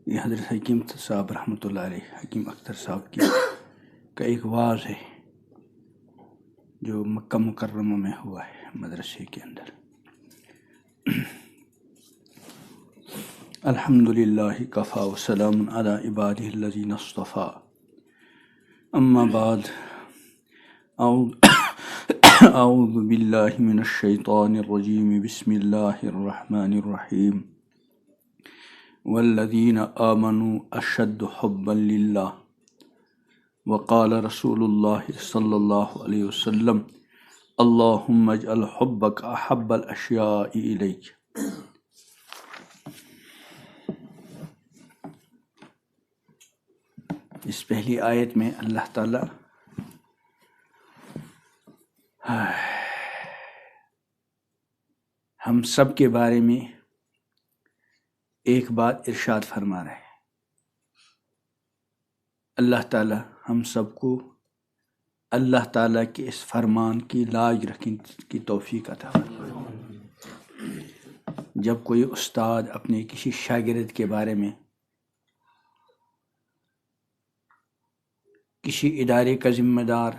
یہ حضرت حکیم صاحب رحمۃ اللہ علیہ، حکیم اختر صاحب کی کا ایک واعظ ہے جو مکہ مکرمہ میں ہوا ہے مدرسے کے اندر۔ الحمد للہ کفا وسلام علی عبادہ الذین اصطفیٰ، اما بعد، اعوذ باللہ من الشیطان الرجیم، بسم اللہ الرحمن الرحیم، والذین آمنوا اشد حبا للہ، وقال رسول اللہ صلی اللہ علیہ وسلم، اللہم اجعل حبک احب الاشیاء الیک۔ اس پہلی آیت میں اللہ تعالیٰ ہم سب کے بارے میں ایک بات ارشاد فرما رہے ہیں۔ اللہ تعالیٰ ہم سب کو اللہ تعالیٰ کے اس فرمان کی لاج رکھنے کی توفیق عطا فرمائے۔ جب کوئی استاد اپنے کسی شاگرد کے بارے میں، کسی ادارے کا ذمہ دار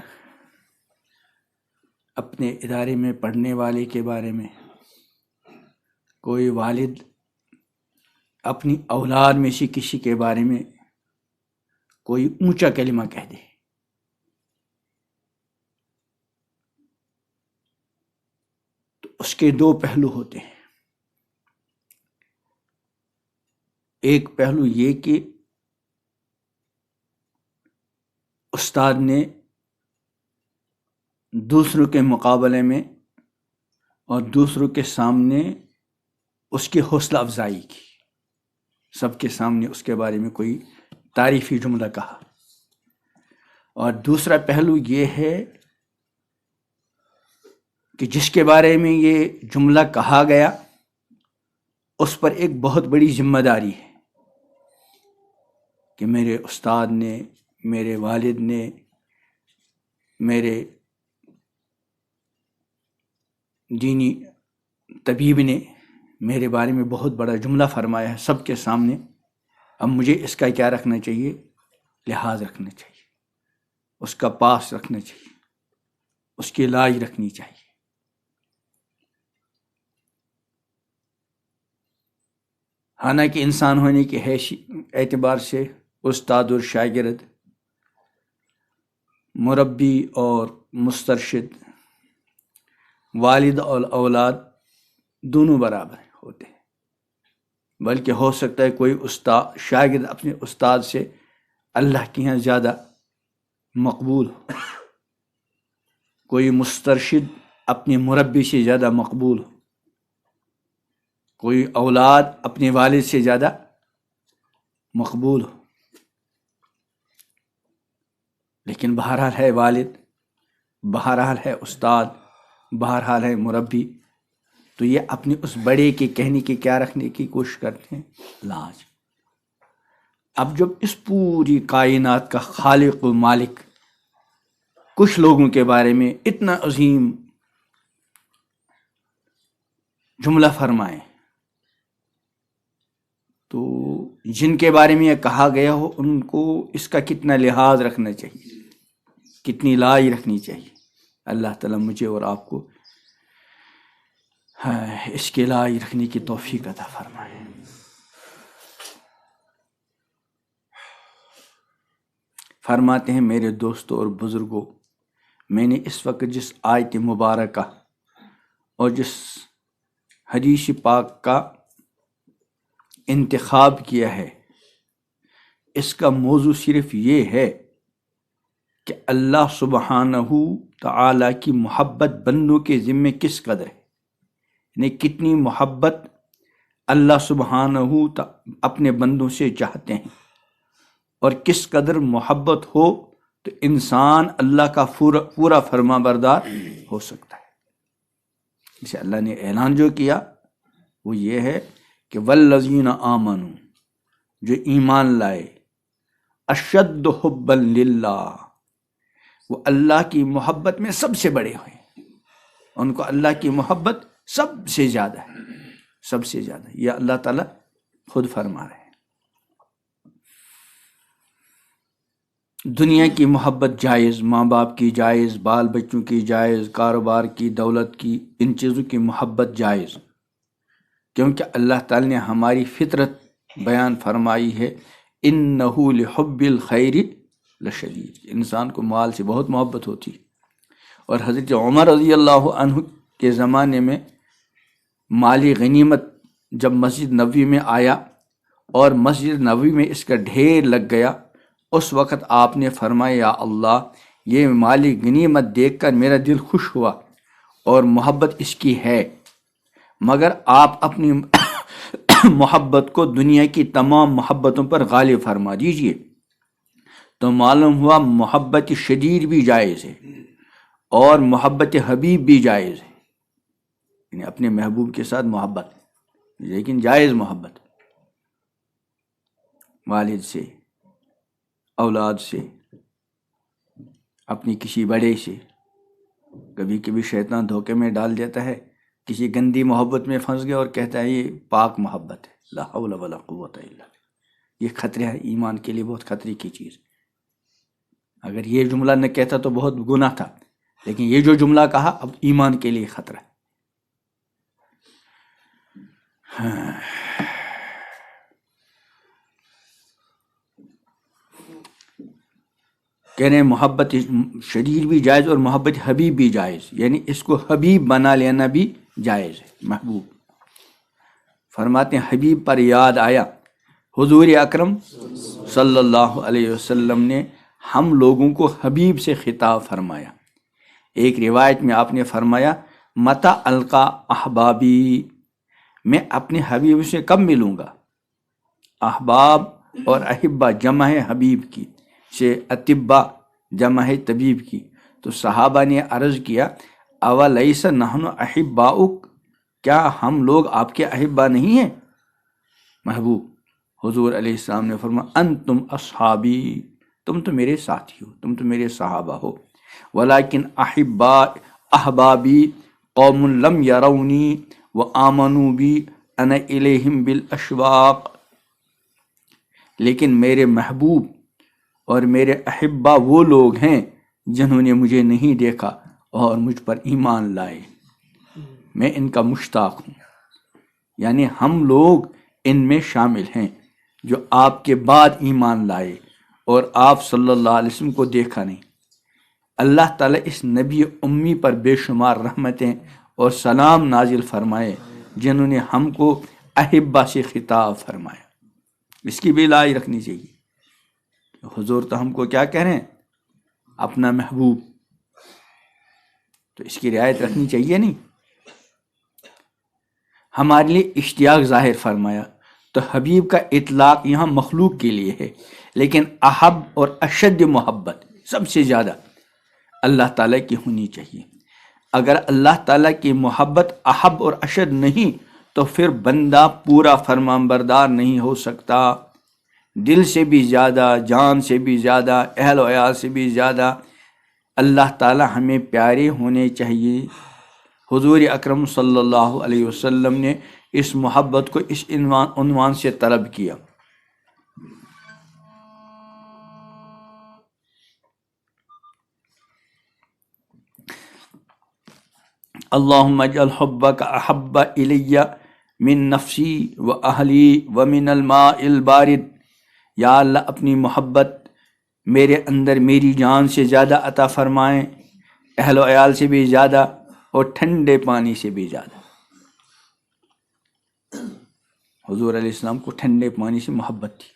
اپنے ادارے میں پڑھنے والے کے بارے میں، کوئی والد اپنی اولاد میں سے کسی کے بارے میں کوئی اونچا کلمہ کہہ دے، تو اس کے دو پہلو ہوتے ہیں۔ ایک پہلو یہ کہ استاد نے دوسروں کے مقابلے میں اور دوسروں کے سامنے اس کی حوصلہ افزائی کی، سب کے سامنے اس کے بارے میں کوئی تعریفی جملہ کہا۔ اور دوسرا پہلو یہ ہے کہ جس کے بارے میں یہ جملہ کہا گیا اس پر ایک بہت بڑی ذمہ داری ہے کہ میرے استاد نے، میرے والد نے، میرے دینی طبیب نے میرے بارے میں بہت بڑا جملہ فرمایا ہے سب کے سامنے۔ اب مجھے اس کا کیا رکھنا چاہیے؟ لحاظ رکھنا چاہیے، اس کا پاس رکھنا چاہیے، اس کی لاج رکھنی چاہیے۔ حالانکہ انسان ہونے کے اعتبار سے استاد اور شاگرد، مربی اور مسترشد، والد اور اولاد دونوں برابر ہوتے ہیں، بلکہ ہو سکتا ہے کوئی شاگرد اپنے استاد سے اللہ کے یہاں زیادہ مقبول ہو، کوئی مسترشد اپنے مربی سے زیادہ مقبول ہو، کوئی اولاد اپنے والد سے زیادہ مقبول ہو، لیکن بہرحال ہے والد، بہرحال ہے استاد، بہرحال ہے مربی، تو یہ اپنے اس بڑے کے کہنے کی کیا رکھنے کی کوشش کرتے ہیں؟ لاج۔ اب جب اس پوری کائنات کا خالق و مالک کچھ لوگوں کے بارے میں اتنا عظیم جملہ فرمائے، تو جن کے بارے میں یہ کہا گیا ہو ان کو اس کا کتنا لحاظ رکھنا چاہیے، کتنی لاج رکھنی چاہیے۔ اللہ تعالیٰ مجھے اور آپ کو اس کے لاج رکھنے کی توفیق عطا فرمائے۔ فرماتے ہیں میرے دوستوں اور بزرگوں، میں نے اس وقت جس آیت مبارکہ اور جس حدیث پاک کا انتخاب کیا ہے، اس کا موضوع صرف یہ ہے کہ اللہ سبحانہ تعالیٰ کی محبت بندوں کے ذمے کس قدر ہے، یعنی کتنی محبت اللہ سبحانہ اپنے بندوں سے چاہتے ہیں، اور کس قدر محبت ہو تو انسان اللہ کا پورا فرما بردار ہو سکتا ہے۔ جسے اللہ نے اعلان جو کیا وہ یہ ہے کہ والذین آمنوا، جو ایمان لائے، اشد حبا للہ، وہ اللہ کی محبت میں سب سے بڑے ہوئے، ان کو اللہ کی محبت سب سے زیادہ ہے، سب سے زیادہ۔ یہ اللہ تعالیٰ خود فرما رہے ہیں۔ دنیا کی محبت جائز، ماں باپ کی جائز، بال بچوں کی جائز، کاروبار کی، دولت کی، ان چیزوں کی محبت جائز، کیونکہ اللہ تعالی نے ہماری فطرت بیان فرمائی ہے، انہ لحب الخیر لشدید، انسان کو مال سے بہت محبت ہوتی. اور حضرت عمر رضی اللہ عنہ کے زمانے میں مالی غنیمت جب مسجد نبوی میں آیا اور مسجد نبوی میں اس کا ڈھیر لگ گیا، اس وقت آپ نے فرمایا یا اللہ، یہ مالی غنیمت دیکھ کر میرا دل خوش ہوا اور محبت اس کی ہے، مگر آپ اپنی محبت کو دنیا کی تمام محبتوں پر غالب فرما دیجئے. تو معلوم ہوا محبت شدید بھی جائز ہے اور محبت حبیب بھی جائز ہے، یعنی اپنے محبوب کے ساتھ محبت، لیکن جائز محبت والد سے، اولاد سے، اپنی کسی بڑے سے. کبھی کبھی شیطان دھوکے میں ڈال دیتا ہے، کسی گندی محبت میں پھنس گیا اور کہتا ہے یہ پاک محبت ہے. لا حول ولا قوت الا باللہ. یہ خطرہ ہے، ایمان کے لیے بہت خطرے کی چیز. اگر یہ جملہ نہ کہتا تو بہت گناہ تھا، لیکن یہ جو جملہ کہا اب ایمان کے لیے خطرہ ہے. کہنے ہیں محبت شدید بھی جائز اور محبت حبیب بھی جائز، یعنی اس کو حبیب بنا لینا بھی جائز ہے. محبوب فرماتے ہیں حبیب پر یاد آیا، حضور اکرم صلی اللہ علیہ وسلم نے ہم لوگوں کو حبیب سے خطاب فرمایا. ایک روایت میں آپ نے فرمایا متی القا احبابی، میں اپنے حبیب سے کب ملوں گا. احباب اور احبا جمع ہے حبیب کی، سے اطبا جمع ہے طبیب کی. تو صحابہ نے عرض کیا اولیس نحن احباؤک، کیا ہم لوگ آپ کے احبا نہیں ہیں. محبوب حضور علیہ السلام نے فرمایا انتم اصحابی، تم تو میرے ساتھی ہو، تم تو میرے صحابہ ہو. ولیکن احبابی قوم لم یرونی وآمنوا بی انا الیہم بالاشواق، لیکن میرے محبوب اور میرے احبا وہ لوگ ہیں جنہوں نے مجھے نہیں دیکھا اور مجھ پر ایمان لائے، میں ان کا مشتاق ہوں. یعنی ہم لوگ ان میں شامل ہیں جو آپ کے بعد ایمان لائے اور آپ صلی اللہ علیہ وسلم کو دیکھا نہیں. اللہ تعالیٰ اس نبی امی پر بے شمار رحمتیں اور سلام نازل فرمائے جنہوں نے ہم کو احبا سے خطاب فرمایا. اس کی بھی لاج رکھنی چاہیے. حضور تو ہم کو کیا کہہ رہے ہیں، اپنا محبوب، تو اس کی رعایت رکھنی چاہیے نہیں. ہمارے لیے اشتیاق ظاہر فرمایا. تو حبیب کا اطلاق یہاں مخلوق کے لیے ہے، لیکن احب اور اشد محبت سب سے زیادہ اللہ تعالیٰ کی ہونی چاہیے. اگر اللہ تعالیٰ کی محبت احب اور اشد نہیں تو پھر بندہ پورا فرمان بردار نہیں ہو سکتا. دل سے بھی زیادہ، جان سے بھی زیادہ، اہل و عیال سے بھی زیادہ اللہ تعالیٰ ہمیں پیارے ہونے چاہیے. حضور اکرم صلی اللہ علیہ وسلم نے اس محبت کو اس عنوان سے طلب کیا. اللہم اجعل حبک احب الی من نفسی و اہلی و من الماء البارد. یا اللہ اپنی محبت میرے اندر میری جان سے زیادہ عطا فرمائیں، اہل و عیال سے بھی زیادہ اور ٹھنڈے پانی سے بھی زیادہ. حضور علیہ السلام کو ٹھنڈے پانی سے محبت تھی.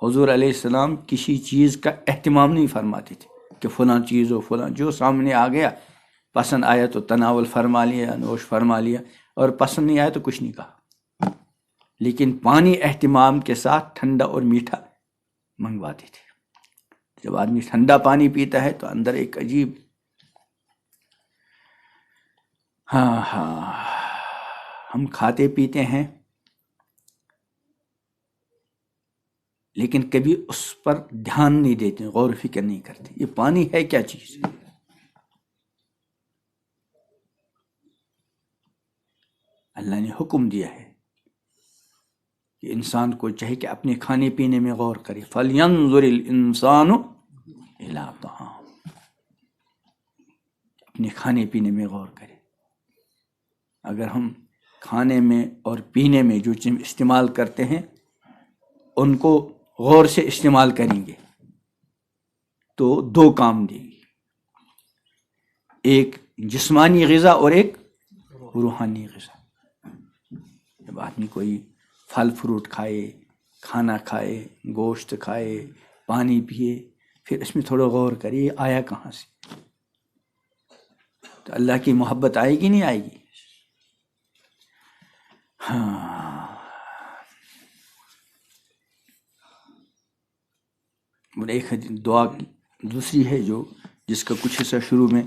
حضور علیہ السلام کسی چیز کا اہتمام نہیں فرماتے تھے کہ فلاں چیز ہو، فلاں جو سامنے آ گیا پسند آیا تو تناول فرما لیا، نوش فرما لیا، اور پسند نہیں آیا تو کچھ نہیں کہا. لیکن پانی اہتمام کے ساتھ ٹھنڈا اور میٹھا منگواتے تھے. جب آدمی ٹھنڈا پانی پیتا ہے تو اندر ایک عجیب ہم کھاتے پیتے ہیں لیکن کبھی اس پر دھیان نہیں دیتے، غور و فکر نہیں کرتے یہ پانی ہے کیا چیز. اللہ نے حکم دیا ہے کہ انسان کو چاہے کہ اپنے کھانے پینے میں غور کرے. فَلْيَنظُرِ الْإِنسَانُ الا طعام، اپنے کھانے پینے میں غور کریں. اگر ہم کھانے میں اور پینے میں جو چیز استعمال کرتے ہیں ان کو غور سے استعمال کریں گے تو دو کام دیں گی، ایک جسمانی غذا اور ایک روحانی غذا. جب آدمی کوئی پھل فروٹ کھائے، کھانا کھائے، گوشت کھائے، پانی پیے، پھر اس میں تھوڑا غور کریے آیا کہاں سے، تو اللہ کی محبت آئے گی نہیں آئے گی؟ ہاں. اور ایک دعا دوسری ہے جو جس کا کچھ حصہ شروع میں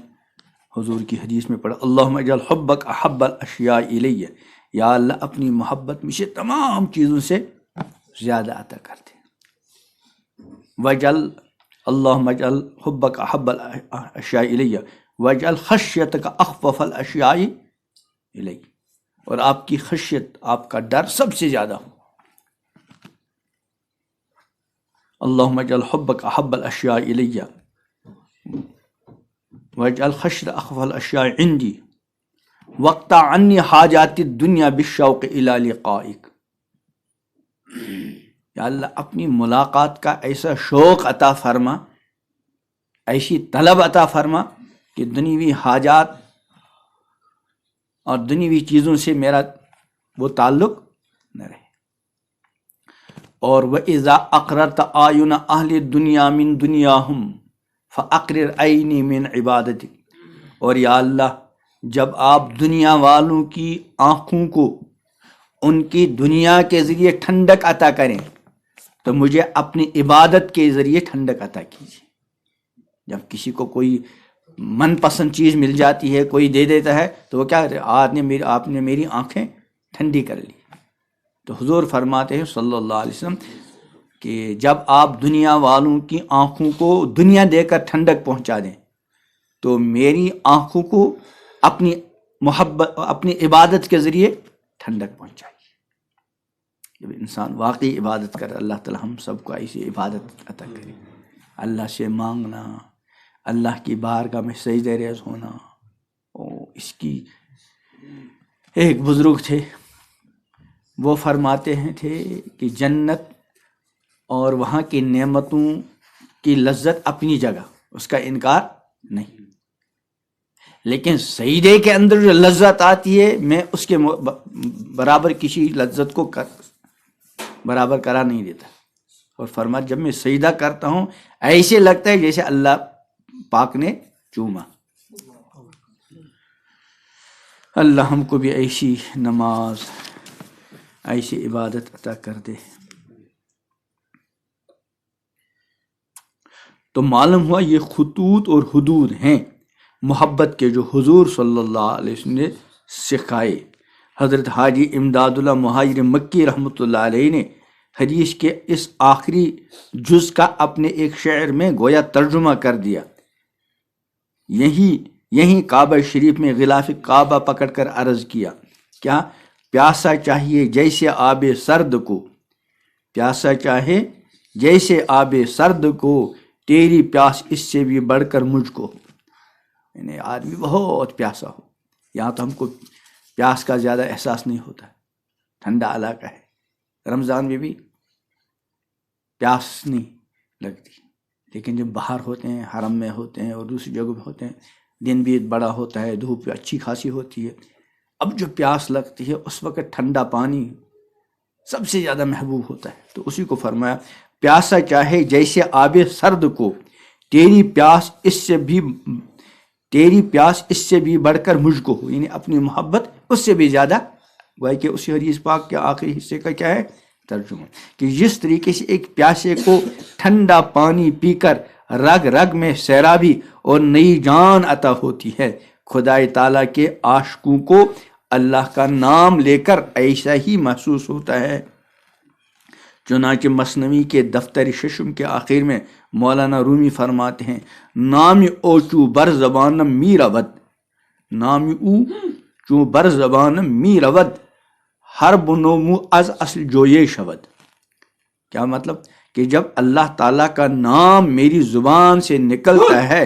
حضور کی حدیث میں پڑھا، اللہم اجعل حبک احب الاشیاء الی، یا اللہ اپنی محبت مجھے تمام چیزوں سے زیادہ عطا کر دے. وجعل اللہم اجعل حبک احب الاشیاء الی وجعل خشیتک اخفف الاشیاء الی، اور آپ کی خشیت، آپ کا ڈر سب سے زیادہ ہو. اللہم اجعل حبک احب الاشیاء الی واجعل خشیتک اخفف الاشیاء عندی واقطع عنی حاجات الدنیا بالشوق الی لقائک. یا اللہ اپنی ملاقات کا ایسا شوق عطا فرما، ایسی طلب عطا فرما کہ دنیوی حاجات اور دنیوی چیزوں سے میرا وہ تعلق نہ رہے. اور وَإِذَا أَقْرَرْتَ أَعْيُنَ أَهْلِ الدُّنْيَا مِن دُنْيَاهُمْ فَأَقْرِرْ عَيْنِي مِنْ عِبَادَتِكَ. اور یا اللہ جب آپ دنیا والوں کی آنکھوں کو ان کی دنیا کے ذریعے ٹھنڈک عطا کریں تو مجھے اپنی عبادت کے ذریعے ٹھنڈک عطا کیجیے. جب کسی کو کوئی من پسند چیز مل جاتی ہے، کوئی دے دیتا ہے، تو وہ کیا کرتے ہیں، آپ نے میری آنکھیں ٹھنڈی کر لی. تو حضور فرماتے ہیں صلی اللہ علیہ وسلم کہ جب آپ دنیا والوں کی آنکھوں کو دنیا دے کر ٹھنڈک پہنچا دیں تو میری آنکھوں کو اپنی محبت، اپنی عبادت کے ذریعے ٹھنڈک پہنچائیے. جب انسان واقعی عبادت کرے، اللہ تعالی ہم سب کو ایسی عبادت عطا کرے. اللہ سے مانگنا، اللہ کی بارگاہ میں سجدہ ریز ہونا. اس کی ایک بزرگ تھے، وہ فرماتے ہیں تھے کہ جنت اور وہاں کی نعمتوں کی لذت اپنی جگہ، اس کا انکار نہیں، لیکن سجدے کے اندر جو لذت آتی ہے میں اس کے برابر کسی لذت کو برابر قرار نہیں دیتا. اور فرمایا جب میں سجدہ کرتا ہوں ایسے لگتا ہے جیسے اللہ پاک نے چوما. اللہ ہم کو بھی ایسی نماز، ایسی عبادت عطا کر دے. تو معلوم ہوا یہ خطوط اور حدود ہیں محبت کے جو حضور صلی اللہ علیہ وسلم نے سکھائے. حضرت حاجی امداد اللہ مہاجر مکی رحمۃ اللہ علیہ نے حدیث کے اس آخری جز کا اپنے ایک شعر میں گویا ترجمہ کر دیا. یہی کعبہ شریف میں غلاف کعبہ پکڑ کر عرض کیا، کیا پیاسا چاہیے جیسے آب سرد کو، پیاسا چاہے جیسے آب سرد کو، تیری پیاس اس سے بھی بڑھ کر مجھ کو. یعنی آدمی بہت پیاسا ہو، یہاں تو ہم کو پیاس کا زیادہ احساس نہیں ہوتا، ٹھنڈا علاقہ ہے، رمضان میں بھی پیاس نہیں لگتی، لیکن جب باہر ہوتے ہیں، حرم میں ہوتے ہیں اور دوسری جگہوں میں ہوتے ہیں، دن بھی بڑا ہوتا ہے، دھوپ اچھی خاصی ہوتی ہے، اب جو پیاس لگتی ہے اس وقت ٹھنڈا پانی سب سے زیادہ محبوب ہوتا ہے. تو اسی کو فرمایا پیاسا چاہے جیسے آب سرد کو، تیری پیاس اس سے بھی بڑھ کر مجھ کو ہو. یعنی اپنی محبت اس سے بھی زیادہ، گویا کہ اسی حدیث پاک کے آخری حصے کا کیا ہے ترجمہ، کہ جس طریقے سے ایک پیاسے کو ٹھنڈا پانی پی کر رگ رگ میں سیرابی اور نئی جان عطا ہوتی ہے، خدائے تعالیٰ کے عاشقوں کو اللہ کا نام لے کر ایسا ہی محسوس ہوتا ہے. چنانچہ مثنوی کے دفتر ششم کے آخر میں مولانا رومی فرماتے ہیں، نامی اوچو بر زبانم می رود، نامی اوچو بر زبانم می رود، ہر بنومو از اصل جویے شود. کیا مطلب کہ جب اللہ تعالیٰ کا نام میری زبان سے نکلتا ہے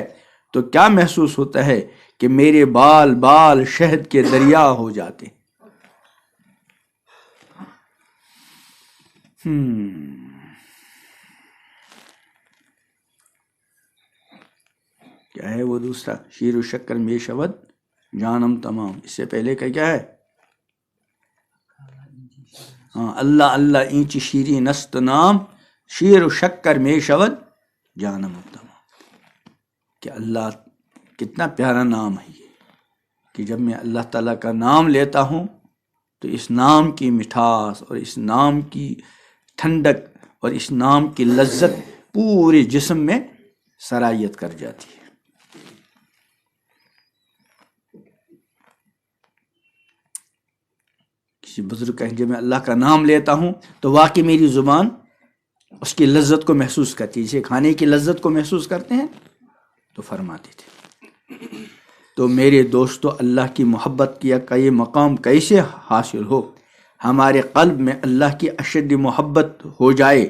تو کیا محسوس ہوتا ہے کہ میرے بال بال شہد کے دریا ہو جاتے ہیں۔ کیا ہے وہ دوسرا؟ شیر و شکر میں شود جانم تمام، اس سے پہلے کا کیا ہے؟ ہاں، اللہ اللہ اینچ شیری نست نام، شیر و شکر میں شود جانم تمام۔ کہ اللہ کتنا پیارا نام ہے یہ، کہ جب میں اللہ تعالیٰ کا نام لیتا ہوں تو اس نام کی مٹھاس اور اس نام کی ٹھنڈک اور اس نام کی لذت پورے جسم میں سرایت کر جاتی ہے۔ کسی بزرگ کہیں جب میں اللہ کا نام لیتا ہوں تو واقعی میری زبان اس کی لذت کو محسوس کرتی ہے، جسے کھانے کی لذت کو محسوس کرتے ہیں تو فرماتے تھے۔ تو میرے دوستو، اللہ کی محبت کا یہ مقام کیسے حاصل ہو؟ ہمارے قلب میں اللہ کی اشد محبت ہو جائے،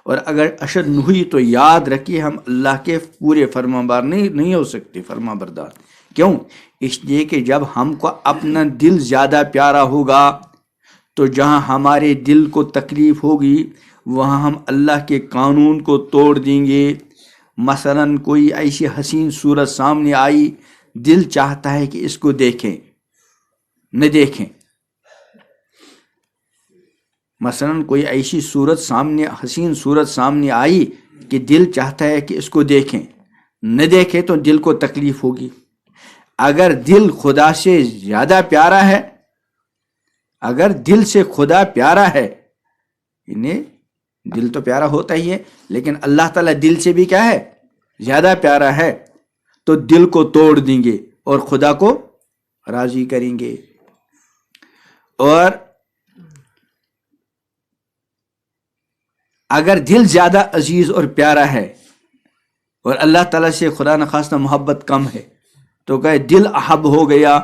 اور اگر اشد نہ ہوئی تو یاد رکھیے ہم اللہ کے پورے فرما بردار نہیں ہو سکتے۔ فرما بردار کیوں؟ اس لیے کہ جب ہم کو اپنا دل زیادہ پیارا ہوگا تو جہاں ہمارے دل کو تکلیف ہوگی وہاں ہم اللہ کے قانون کو توڑ دیں گے۔ مثلاً کوئی ایسی حسین صورت سامنے آئی، دل چاہتا ہے کہ اس کو دیکھیں، نہ دیکھیں۔ مثلاً کوئی ایسی حسین صورت سامنے آئی کہ دل چاہتا ہے کہ اس کو دیکھیں، نہ دیکھیں تو دل کو تکلیف ہوگی۔ اگر دل خدا سے زیادہ پیارا ہے، اگر دل سے خدا پیارا ہے، انہیں دل تو پیارا ہوتا ہی ہے، لیکن اللہ تعالیٰ دل سے بھی کیا ہے؟ زیادہ پیارا ہے، تو دل کو توڑ دیں گے اور خدا کو راضی کریں گے۔ اور اگر دل زیادہ عزیز اور پیارا ہے اور اللہ تعالیٰ سے خدا نخواستہ محبت کم ہے تو کہ دل احب ہو گیا،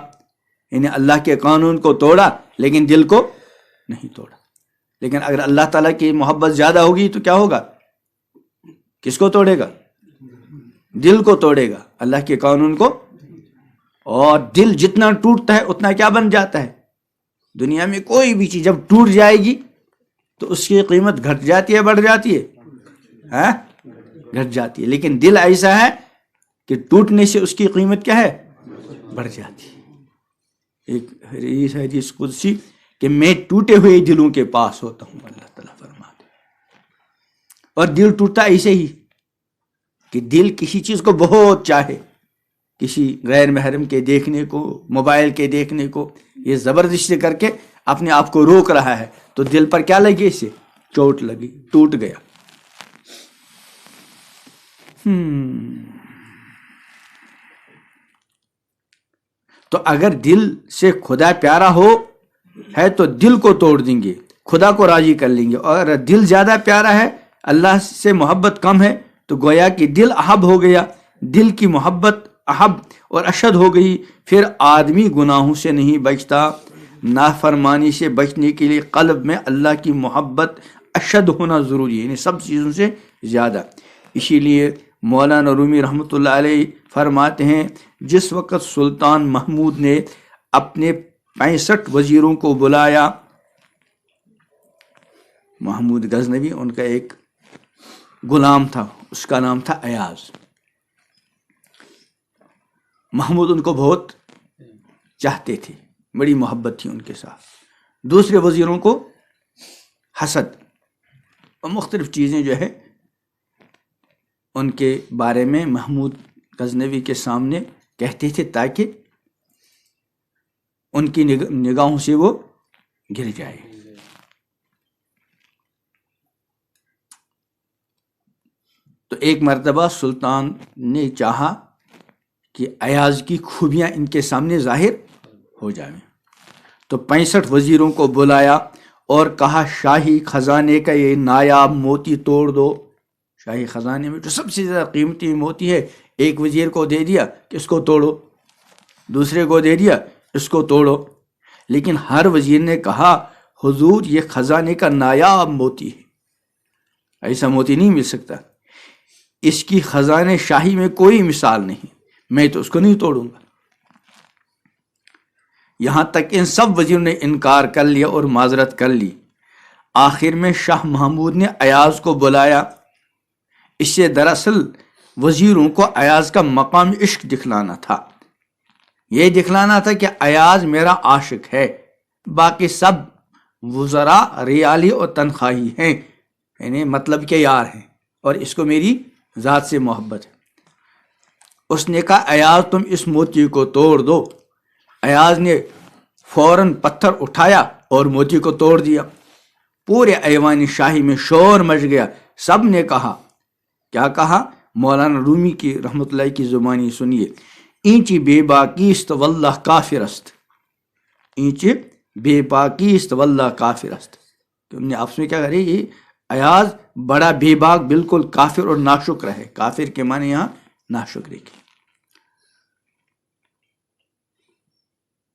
یعنی اللہ کے قانون کو توڑا لیکن دل کو نہیں توڑا۔ لیکن اگر اللہ تعالیٰ کی محبت زیادہ ہوگی تو کیا ہوگا؟ کس کو توڑے گا؟ دل کو توڑے گا، اللہ کے قانون کو۔ اور دل جتنا ٹوٹتا ہے اتنا کیا بن جاتا ہے؟ دنیا میں کوئی بھی چیز جب ٹوٹ جائے گی تو اس کی قیمت گھٹ جاتی ہے، بڑھ جاتی ہے؟ گھٹ جاتی ہے۔ لیکن دل ایسا ہے کہ ٹوٹنے سے اس کی قیمت کیا ہے؟ بڑھ جاتی ہے۔ ایک حدیث قدسی کہ میں ٹوٹے ہوئے دلوں کے پاس ہوتا ہوں، اللہ تعالیٰ فرماتے ہیں۔ اور دل ٹوٹتا ایسے ہی کہ دل کسی چیز کو بہت چاہے، کسی غیر محرم کے دیکھنے کو، موبائل کے دیکھنے کو، یہ زبردستی کر کے اپنے آپ کو روک رہا ہے تو دل پر کیا لگی؟ اسے چوٹ لگی، ٹوٹ گیا۔ تو اگر دل سے خدا پیارا ہو ہے تو دل کو توڑ دیں گے، خدا کو راضی کر لیں گے۔ اور اگر دل زیادہ پیارا ہے، اللہ سے محبت کم ہے، تو گویا کہ دل احب ہو گیا، دل کی محبت احب اور اشد ہو گئی۔ پھر آدمی گناہوں سے نہیں بچتا۔ نافرمانی سے بچنے کے لیے قلب میں اللہ کی محبت اشد ہونا ضروری ہے، یعنی سب چیزوں سے زیادہ۔ اسی لیے مولانا رومی رحمۃ اللہ علیہ فرماتے ہیں جس وقت سلطان محمود نے اپنے 65 وزیروں کو بلایا، محمود غزنوی ان کا ایک غلام تھا، اس کا نام تھا ایاز۔ محمود ان کو بہت چاہتے تھے، بڑی محبت تھی ان کے ساتھ۔ دوسرے وزیروں کو حسد اور مختلف چیزیں جو ہے ان کے بارے میں محمود غزنوی کے سامنے کہتے تھے تاکہ ان کی نگاہوں سے وہ گر جائے۔ تو ایک مرتبہ سلطان نے چاہا کہ ایاز کی خوبیاں ان کے سامنے ظاہر ہو جائیں، تو 65 وزیروں کو بلایا اور کہا شاہی خزانے کا یہ نایاب موتی توڑ دو۔ شاہی خزانے میں جو سب سے زیادہ قیمتی موتی ہے، ایک وزیر کو دے دیا کہ اس کو توڑو، دوسرے کو دے دیا اس کو توڑو۔ لیکن ہر وزیر نے کہا حضور یہ خزانے کا نایاب موتی ہے، ایسا موتی نہیں مل سکتا، اس کی خزانے شاہی میں کوئی مثال نہیں، میں تو اس کو نہیں توڑوں گا۔ یہاں تک ان سب وزیروں نے انکار کر لیا اور معذرت کر لی۔ آخر میں شاہ محمود نے ایاز کو بلایا۔ اس سے دراصل وزیروں کو ایاز کا مقام عشق دکھلانا تھا، یہ دکھلانا تھا کہ ایاز میرا عاشق ہے، باقی سب وزراء ریالی اور تنخواہی ہیں، یعنی مطلب کہ یار ہیں، اور اس کو میری ذات سے محبت ہے۔ اس نے کہا ایاز تم اس موتی کو توڑ دو۔ ایاز نے فوراً پتھر اٹھایا اور موتی کو توڑ دیا۔ پورے ایوان شاہی میں شور مچ گیا۔ سب نے کہا، کیا کہا؟ مولانا رومی کی رحمت اللہ کی زبانی سنیے، اینچی بے باکیست واللہ کافر است، اینچی بے باکیست واللہ کافر است۔ انہوں نے آپس میں کیا کرے، یہ ایاز بڑا بے باک، بالکل کافر اور ناشکر ہے۔ کافر کے معنی یہاں ناشکر کی،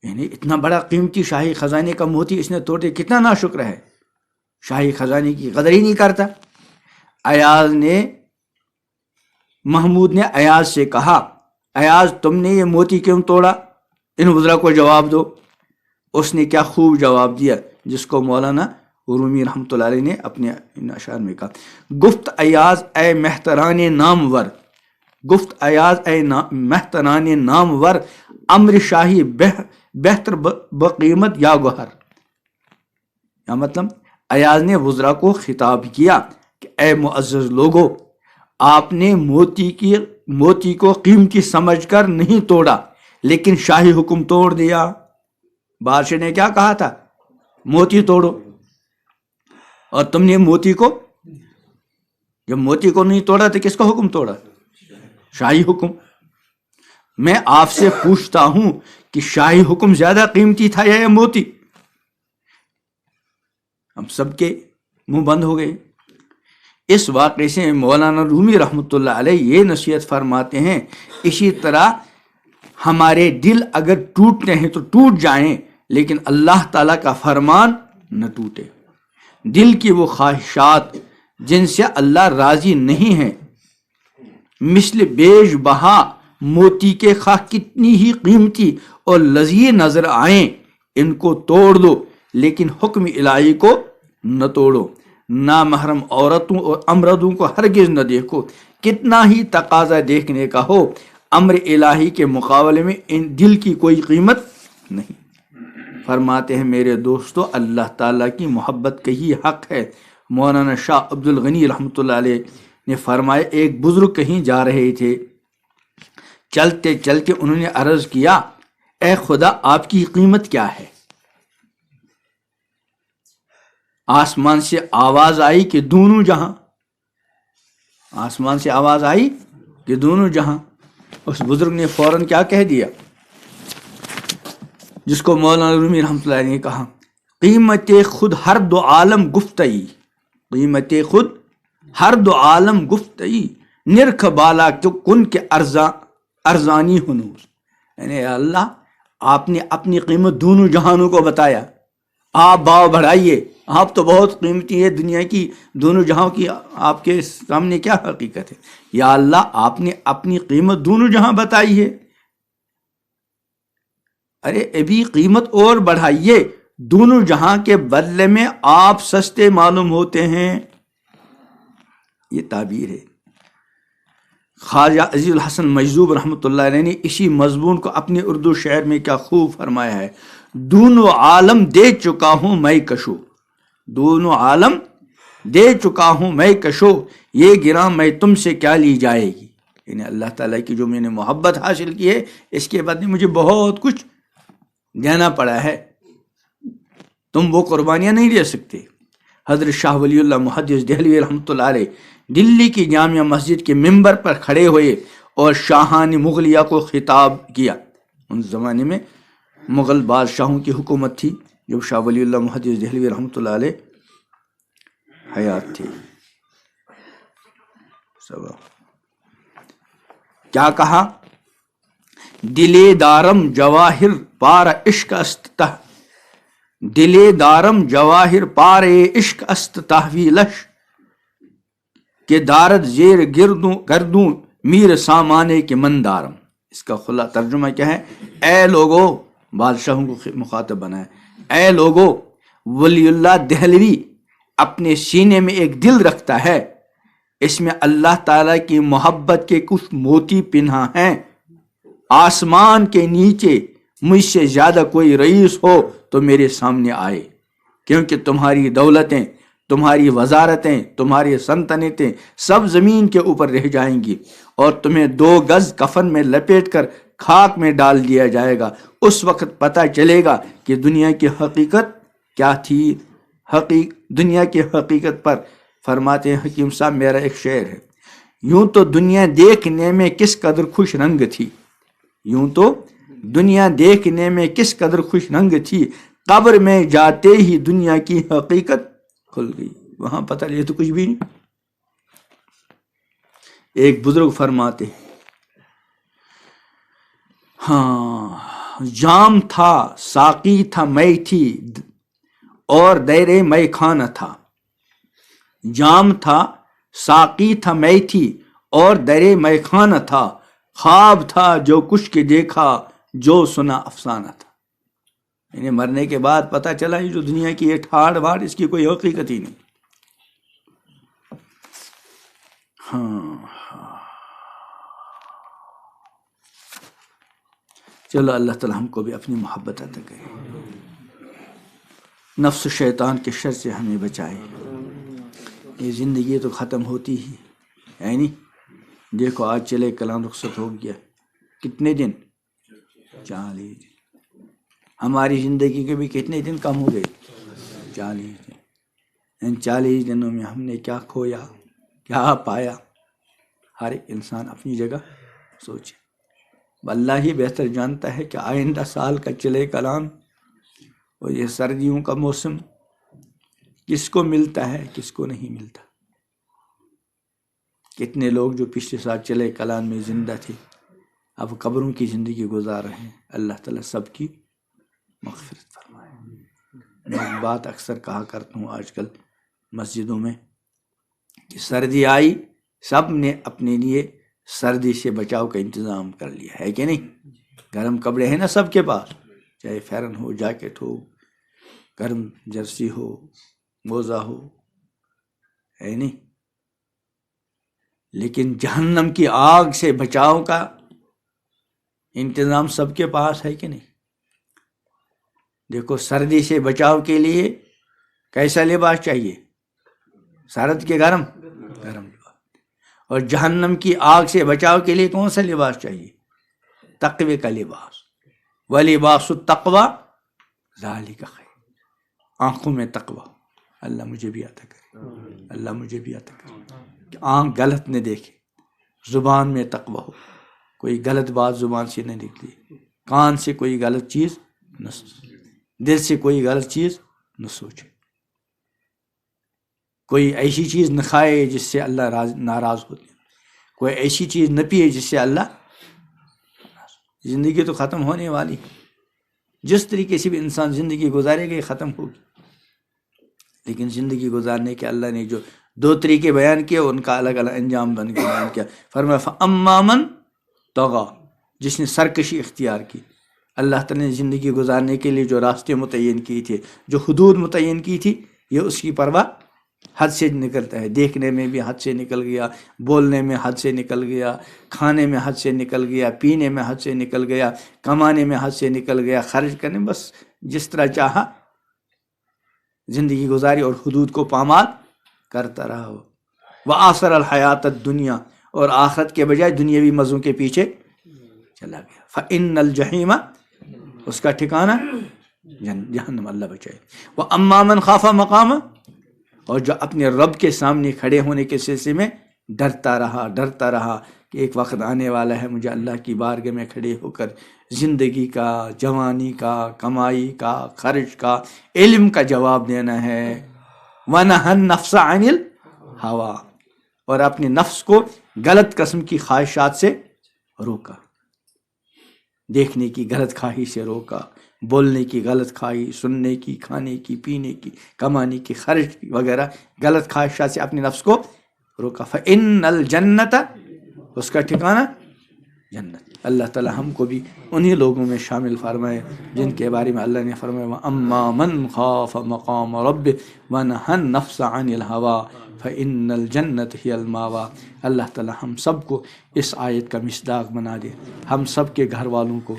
یعنی اتنا بڑا قیمتی شاہی خزانے کا موتی اس نے توڑ دیا، کتنا ناشکر ہے، شاہی خزانے کی قدر ہی نہیں کرتا۔ ایاز نے، محمود نے ایاز سے کہا، ایاز تم نے یہ موتی کیوں توڑا؟ ان وزراء کو جواب دو۔ اس نے کیا خوب جواب دیا، جس کو مولانا رومی رحمۃ اللہ علیہ نے اپنے ان اشعار میں کہا، گفت ایاز اے محتران نامور، گفت ایاز اے محتران نامور، امر شاہی بہتر بقیمت یا گوہر۔ یا مطلب ایاز نے وزراء کو خطاب کیا کہ اے معزز لوگو، آپ نے موتی کو قیمتی سمجھ کر نہیں توڑا، لیکن شاہی حکم توڑ دیا۔ بادشاہ نے کیا کہا تھا، موتی توڑو، اور تم نے موتی کو، جب موتی کو نہیں توڑا تو کس کا حکم توڑا؟ شاہی حکم۔ میں آپ سے پوچھتا ہوں کہ شاہی حکم زیادہ قیمتی تھا یا یہ موتی؟ ہم سب کے منہ بند ہو گئے۔ اس واقعے سے مولانا رومی رحمۃ اللہ علیہ یہ نصیحت فرماتے ہیں، اسی طرح ہمارے دل اگر ٹوٹتے ہیں تو ٹوٹ جائیں، لیکن اللہ تعالیٰ کا فرمان نہ ٹوٹے۔ دل کی وہ خواہشات جن سے اللہ راضی نہیں ہے، مثل بیش بہا موتی کے خواہ کتنی ہی قیمتی اور لذیذ نظر آئیں، ان کو توڑ دو، لیکن حکم الہی کو نہ توڑو۔ نامحرم عورتوں اور امردوں کو ہرگز نہ دیکھو، کتنا ہی تقاضا دیکھنے کا ہو، امر الہی کے مقابلے میں ان دل کی کوئی قیمت نہیں۔ فرماتے ہیں میرے دوستو، اللہ تعالیٰ کی محبت کا ہی حق ہے۔ مولانا شاہ عبد الغنی رحمۃ اللہ علیہ نے فرمایا، ایک بزرگ کہیں جا رہے تھے، چلتے چلتے انہوں نے عرض کیا، اے خدا آپ کی قیمت کیا ہے؟ آسمان سے آواز آئی کہ دونوں جہاں، آسمان سے آواز آئی کہ دونوں جہاں۔ اس بزرگ نے فوراً کیا کہہ دیا، جس کو مولانا رومی رحمۃ اللہ نے کہا، قیمت خود ہر دو عالم گفتئی، قیمت خود ہر دو عالم گفتئی، نرخ بالا کن کے ارزانی ہنوز۔ یعنی اللہ آپ نے اپنی قیمت دونوں جہانوں کو بتایا، آپ باؤ بڑھائیے، آپ تو بہت قیمتی ہے، دنیا کی دونوں جہاں کی آپ کے سامنے کیا حقیقت ہے۔ یا اللہ آپ نے اپنی قیمت دونوں جہاں بتائی ہے، ارے ابھی قیمت اور بڑھائیے، دونوں جہاں کے بدلے میں آپ سستے معلوم ہوتے ہیں۔ یہ تعبیر ہے۔ خواجہ عزیز الحسن مجذوب رحمۃ اللہ علیہ نے اسی مضمون کو اپنے اردو شعر میں کیا خوب فرمایا ہے، دونوں عالم دے چکا ہوں میں کشو، دونوں عالم دے چکا ہوں میں کشو، یہ گراں میں تم سے کیا لی جائے گی۔ یعنی اللہ تعالیٰ کی جو میں نے محبت حاصل کی ہے، اس کے بعد مجھے بہت کچھ دینا پڑا ہے، تم وہ قربانیاں نہیں دے سکتے۔ حضرت شاہ ولی اللہ محدث دہلوی رحمۃ اللہ علیہ دلی کی جامع مسجد کے ممبر پر کھڑے ہوئے اور شاہان مغلیہ کو خطاب کیا۔ ان زمانے میں مغل بادشاہوں کی حکومت تھی جب شاہ ولی اللہ محدث دہلوی رحمۃ اللہ علیہ حیات تھے۔ کیا کہا، دلے دارم جواہر پار عشق است، دلے دارم جواہر پار عشق است تحویلش، کہ دارد زیر گردوں میر سامانے کے مندارم. اس کا کھلا ترجمہ کیا ہے؟ اے لوگو، بادشاہوں کو مخاطب بنائے، اے لوگو، ولی اللہ دہلوی اپنے سینے میں ایک دل رکھتا ہے، اس میں اللہ تعالیٰ کی محبت کے کچھ موتی پنہا ہیں. آسمان کے نیچے مجھ سے زیادہ کوئی رئیس ہو تو میرے سامنے آئے، کیونکہ تمہاری دولتیں، تمہاری وزارتیں، تمہاری سلطنتیں سب زمین کے اوپر رہ جائیں گی، اور تمہیں 2 گز کفن میں لپیٹ کر خاک میں ڈال دیا جائے گا. اس وقت پتہ چلے گا کہ دنیا کی حقیقت کیا تھی. دنیا کی حقیقت پر فرماتے ہیں حکیم صاحب، میرا ایک شعر ہے: یوں تو دنیا دیکھنے میں کس قدر خوش رنگ تھی، یوں تو دنیا دیکھنے میں کس قدر خوش رنگ تھی، قبر میں جاتے ہی دنیا کی حقیقت کھل گئی. وہاں پتہ لے تو کچھ بھی نہیں. ایک بزرگ فرماتے ہاں، جام تھا ساقی تھا میں تھی اور دیر میں خانہ تھا. جام تھا ساقی تھا میں تھی اور در میں خانہ تھا، خواب تھا جو کچھ کے دیکھا جو سنا افسانہ تھا. انہیں مرنے کے بعد پتہ چلا یہ جو دنیا کی یہ ٹھاڑ واڑ، اس کی کوئی حقیقت ہی نہیں. چلو اللہ تعالیٰ ہم کو بھی اپنی محبت عطا کرے، نفس و شیطان کے شر سے ہمیں بچائے. یہ زندگی تو ختم ہوتی ہی ہے نہیں. دیکھو آج چلے کلام رخصت ہو گیا، کتنے دن؟ 40 دن. ہماری زندگی کے بھی کتنے دن کم ہو گئے؟ 40 دن. ان 40 دنوں میں ہم نے کیا کھویا، کیا پایا؟ ہر ایک انسان اپنی جگہ سوچے. اللہ ہی بہتر جانتا ہے کہ آئندہ سال کا چلے کلام اور یہ سردیوں کا موسم کس کو ملتا ہے، کس کو نہیں ملتا. کتنے لوگ جو پچھلے سال چلے کلام میں زندہ تھے اب قبروں کی زندگی گزار رہے ہیں. اللہ تعالیٰ سب کی مغفرت فرمائے. میں ایک بات اکثر کہا کرتا ہوں آج کل مسجدوں میں کہ سردی آئی، سب نے اپنے لیے سردی سے بچاؤ کا انتظام کر لیا ہے کہ نہیں. گرم کپڑے ہیں نا سب کے پاس، چاہے فیرن ہو، جیکٹ ہو، گرم جرسی ہو، موزہ ہو، ہے نہیں. لیکن جہنم کی آگ سے بچاؤ کا انتظام سب کے پاس ہے کہ نہیں. دیکھو سردی سے بچاؤ کے لیے کیسا لباس چاہیے؟ سرد کے گرم لباس. اور جہنم کی آگ سے بچاؤ کے لیے کون سا لباس چاہیے؟ تقوی کا لباس. وَلِبَاسُ التَّقْوَىٰ ذَلِكَ خَيْرٌ. آنکھوں میں تقوی. اللہ مجھے بھی عطا کرے، اللہ مجھے بھی عطا کرے کہ آنکھ غلط نہ دیکھے، زبان میں تقوی ہو، کوئی غلط بات زبان سے نہ نکلے، کان سے کوئی غلط چیز نہ سنے، دل سے کوئی غلط چیز نہ سوچے، کوئی ایسی چیز نہ کھائے جس سے اللہ ناراض ہوتے، کوئی ایسی چیز نہ پیے جس سے اللہ. زندگی تو ختم ہونے والی ہے، جس طریقے سے بھی انسان زندگی گزارے گا یہ ختم ہوگی. لیکن زندگی گزارنے کے اللہ نے جو 2 طریقے بیان کیے ان کا الگ الگ انجام بن کے بیان کیا. فرمایا فَأَمَّا مَنْ طَغَىٰ، جس نے سرکشی اختیار کی. اللہ تعالیٰ نے زندگی گزارنے کے لیے جو راستے متعین کیے تھے، جو حدود متعین کی تھی، یہ اس کی پرواہ حد سے نکلتا ہے. دیکھنے میں بھی حد سے نکل گیا، بولنے میں حد سے نکل گیا، کھانے میں حد سے نکل گیا، پینے میں حد سے نکل گیا، کمانے میں حد سے نکل گیا، خرچ کرنے، بس جس طرح چاہا زندگی گزاری اور حدود کو پامال کرتا رہا. وآثر الحیات الدنیا، اور آخرت کے بجائے دنیاوی مزوں کے پیچھے چلا گیا. فإن الجحیم، اس کا ٹھکانہ جہنم، اللہ بچائے. وأما من خاف مقام، اور جو اپنے رب کے سامنے کھڑے ہونے کے سلسلے میں ڈرتا رہا کہ ایک وقت آنے والا ہے مجھے اللہ کی بارگاہ میں کھڑے ہو کر زندگی کا، جوانی کا، کمائی کا، خرچ کا، علم کا جواب دینا ہے. وَنَهَى النَّفْسَ عَنِ الْهَوَىٰ، اور اپنے نفس کو غلط قسم کی خواہشات سے روکا، دیکھنے کی غلط خواہش سے روکا، بولنے کی غلط خواہش، سننے کی، کھانے کی، پینے کی، کمانے کی، خرچ کی وغیرہ غلط خواہشات سے اپنے نفس کو روکا فَإِنَّ الْجَنَّةَ، اس کا ٹھکانہ جنت۔ اللہ تعالیٰ ہم کو بھی انہی لوگوں میں شامل فرمائے جن کے بارے میں اللہ نے فرمایا وَأَمَّا مَنْ خَافَ مَقَامَ رَبِّهِ وَنَهَى النَّفْسَ عَنِ الْهَوَىٰ فَإِنَّ الْجَنَّةَ هِيَ الْمَأْوَىٰ۔ اللہ تعالیٰ ہم سب کو اس آیت کا مصداق بنا دے، ہم سب کے گھر والوں کو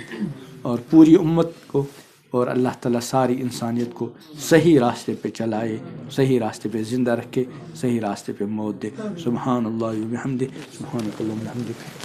اور پوری امت کو، اور اللہ تعالیٰ ساری انسانیت کو صحیح راستے پہ چلائے، صحیح راستے پہ زندہ رکھے، صحیح راستے پہ موت دے۔ سبحان اللہ و بحمدہ، سبحانک اللہم و بحمدک۔